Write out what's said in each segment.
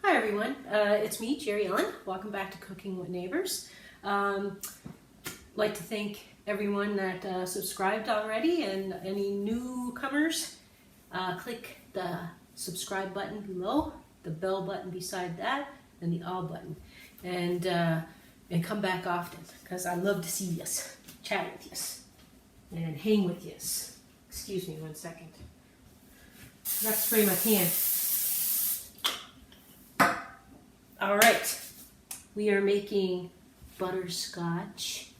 Hi everyone, it's me, Jerry Ellen. Welcome back to Cooking with Neighbors. Like to thank everyone that subscribed already, and any newcomers, click the subscribe button below, the bell button beside that, and the all button. And come back often, because I love to see yous, chat with yous, and hang with yous. Excuse me 1 second. I got to spray my pan. All right, we are making butterscotch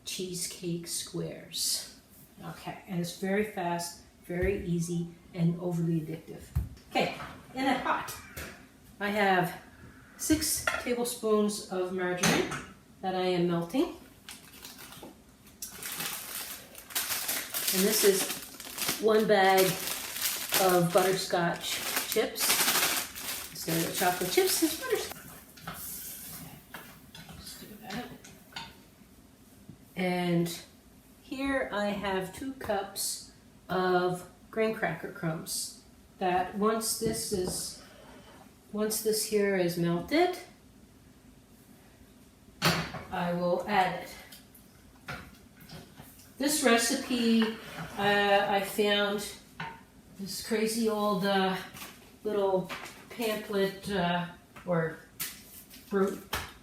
cheesecake squares. Okay, and it's very fast, very easy, and overly addictive. Okay, in a pot, I have 6 tablespoons of margarine that I am melting. And this is 1 bag of butterscotch chips. Instead of chocolate chips, it's butterscotch. Just do that. And here I have 2 cups of graham cracker crumbs. That once this here is melted, I will add it. This recipe, I found this crazy old little pamphlet or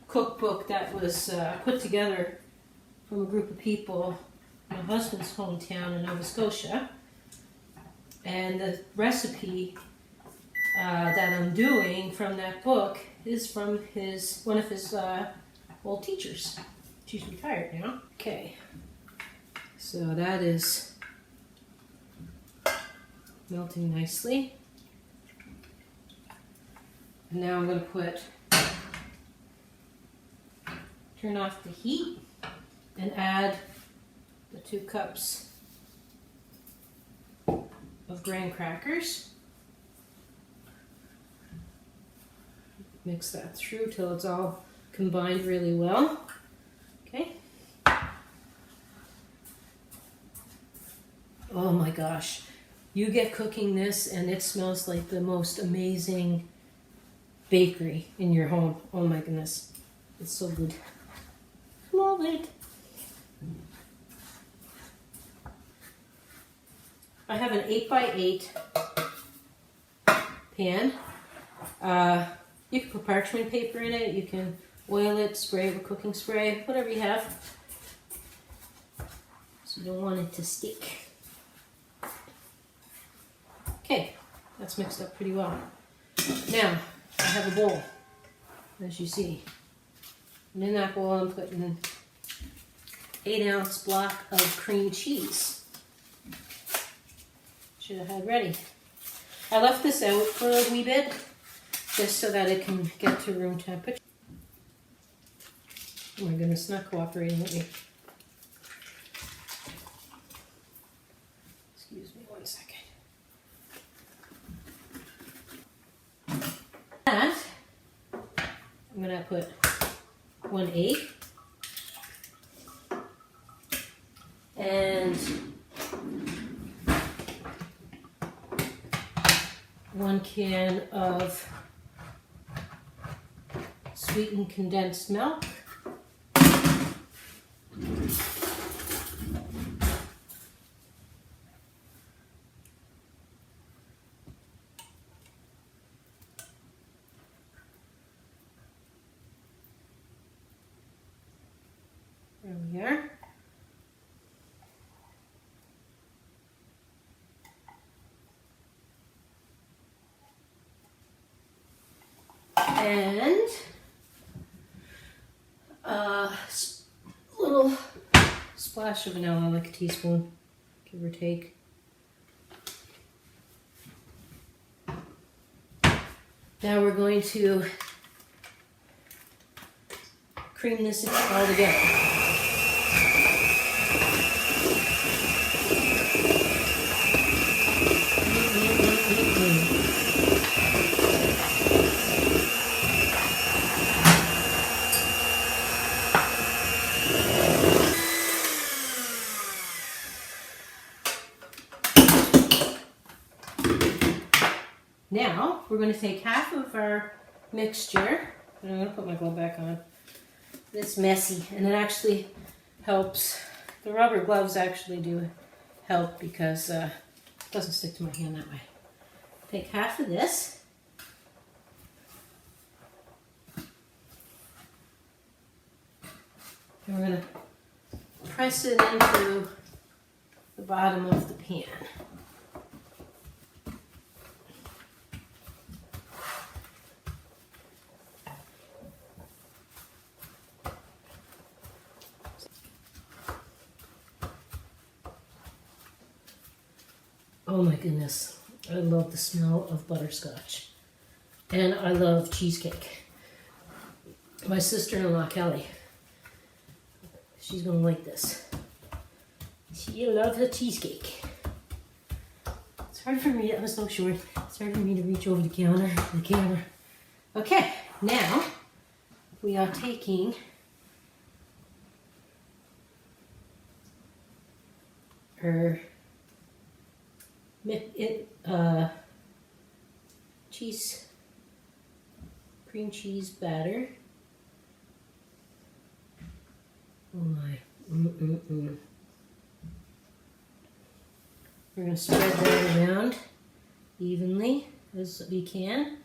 cookbook that was put together from a group of people in my husband's hometown in Nova Scotia. And the recipe that I'm doing from that book is from one of his old teachers. She's retired now. Okay, so that is melting nicely. And now I'm going to turn off the heat and add the 2 cups of graham crackers. Mix that through till it's all combined really well. Okay. Oh my gosh. You get cooking this and it smells like the most amazing bakery in your home. Oh my goodness. It's so good. Love it. I have an 8x8 pan. You can put parchment paper in it. You can oil it, spray it with cooking spray, whatever you have. So you don't want it to stick. Okay, that's mixed up pretty well. Now, I have a bowl, as you see. And in that bowl, I'm putting an 8-ounce block of cream cheese. Should have had ready. I left this out for a wee bit, just so that it can get to room temperature. Oh my goodness, it's not cooperating with me. Excuse me 1 second. That, I'm going to put 1 egg and 1 can of sweetened condensed milk. There we are. And a little splash of vanilla, like a teaspoon, give or take. Now we're going to cream this all together. Now we're going to take half of our mixture. And I'm going to put my glove back on. It's messy, and it actually helps. The rubber gloves actually do help because it doesn't stick to my hand that way. Take half of this. And we're going to press it into the bottom of the pan. Oh my goodness, I love the smell of butterscotch. And I love cheesecake. My sister-in-law, Kelly, she's gonna like this. She loves her cheesecake. It's hard for me, I'm so short. It's hard for me to reach over the counter, the camera. Okay, now we are taking her cream cheese batter. Oh my, We're going to spread that around evenly as we can.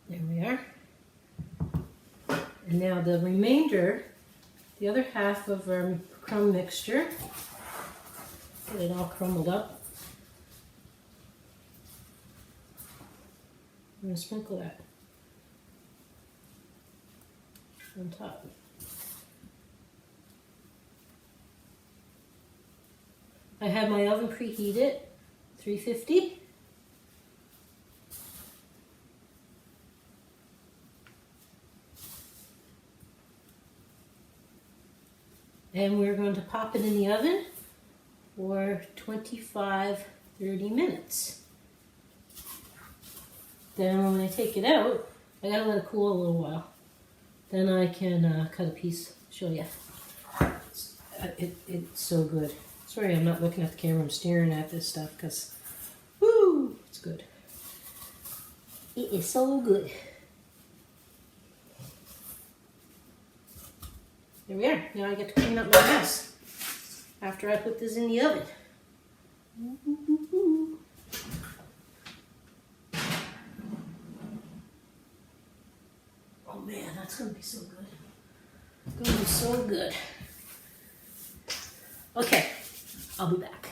There we are. And now the remainder, the other half of our crumb mixture, get it all crumbled up. I'm going to sprinkle that on top. I have my oven preheated, 350. And we're going to pop it in the oven for 25-30 minutes. Then when I take it out, I gotta let it cool a little while. Then I can cut a piece, show you. It's so good. Sorry I'm not looking at the camera, I'm staring at this stuff because, woo, it's good. It is so good. There we are. Now I get to clean up my mess after I put this in the oven. Oh man, that's going to be so good. It's going to be so good. Okay, I'll be back.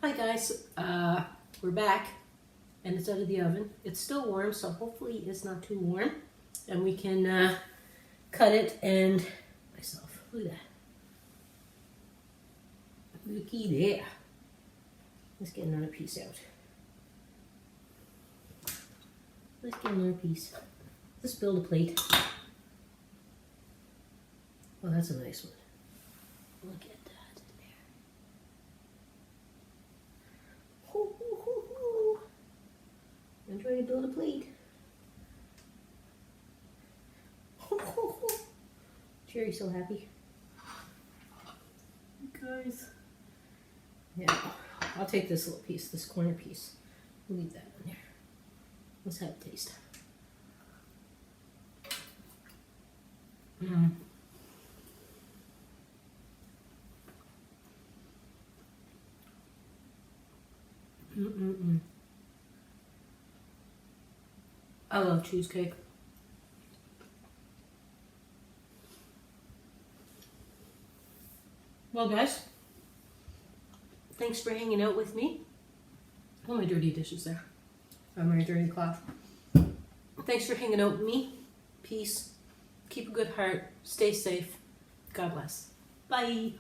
Hi guys, we're back and it's out of the oven. It's still warm, so hopefully it's not too warm. And we can cut it and myself. Look at that. Looky there. Let's get another piece out. Let's get another piece. Let's build a plate. Oh, that's a nice one. Look at that in there. Hoo, hoo, hoo, hoo. I'm trying to build a plate. Cherry's so happy. You guys. Yeah, I'll take this little piece, this corner piece. We'll leave that in there. Let's have a taste. Mm. I love cheesecake. Well guys, thanks for hanging out with me. All my dirty dishes there. On my dirty cloth. Thanks for hanging out with me. Peace. Keep a good heart. Stay safe. God bless. Bye.